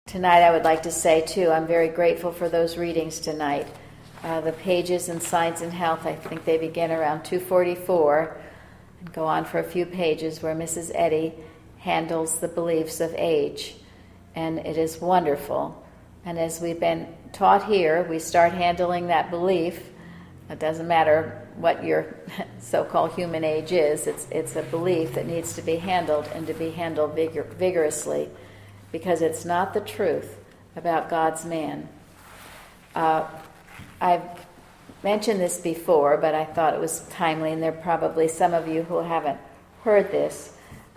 tonight I would like to say, too, I'm very grateful for those readings tonight. The pages in Science and Health, I think they begin around 244 and go on for a few pages where Mrs. Eddy handles the beliefs of age. And it is wonderful. And as we've been taught here, we start handling that belief. It doesn't matter what your so-called human age is. It's a belief that needs to be handled and to be handled vigorously, because it's not the truth about God's man. I've mentioned this before, but I thought it was timely, and there are probably some of you who haven't heard this.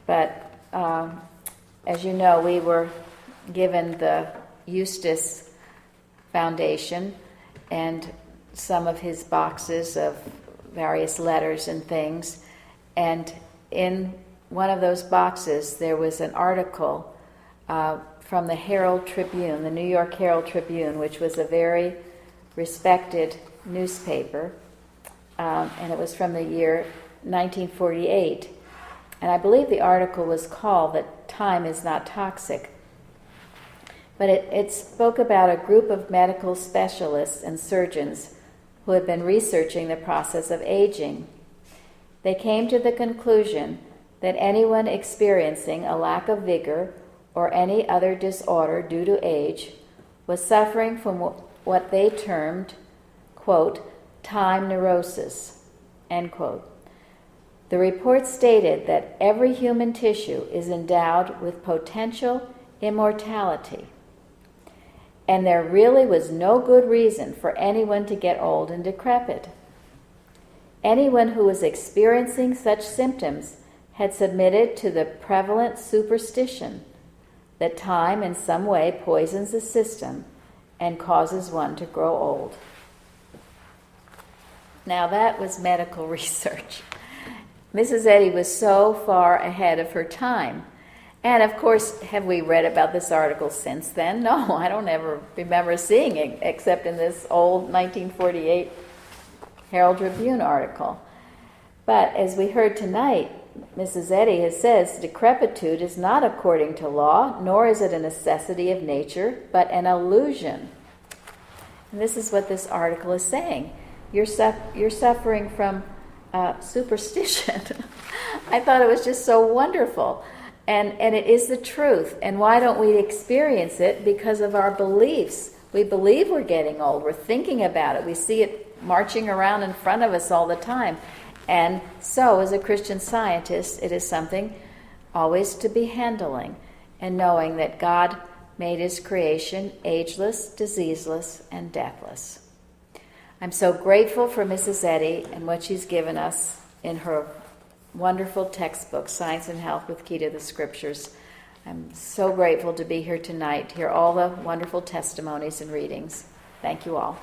But as you know, we were given the Eustace Foundation and some of his boxes of various letters and things. And in one of those boxes, there was an article from the Herald Tribune, the New York Herald Tribune, which was a very respected newspaper, and it was from the year 1948. And I believe the article was called "That Time is Not Toxic." But it spoke about a group of medical specialists and surgeons who had been researching the process of aging. They came to the conclusion that anyone experiencing a lack of vigor or any other disorder due to age was suffering from what they termed, quote, time neurosis, end quote. The report stated that every human tissue is endowed with potential immortality, and there really was no good reason for anyone to get old and decrepit. Anyone who was experiencing such symptoms had submitted to the prevalent superstition that time in some way poisons the system and causes one to grow old. Now that was medical research. Mrs. Eddy was so far ahead of her time. And of course, have we read about this article since then? No, I don't ever remember seeing it except in this old 1948 Herald Tribune article. But as we heard tonight, Mrs. Eddy says decrepitude is not according to law, nor is it a necessity of nature, but an illusion. And this is what this article is saying. You're suffering from superstition. I thought it was just so wonderful. And it is the truth. And why don't we experience it? Because of our beliefs. We believe we're getting old. We're thinking about it. We see it marching around in front of us all the time. And so, as a Christian Scientist, it is something always to be handling and knowing that God made his creation ageless, diseaseless, and deathless. I'm so grateful for Mrs. Eddy and what she's given us in her wonderful textbook, Science and Health with Key to the Scriptures. I'm so grateful to be here tonight, hear all the wonderful testimonies and readings. Thank you all.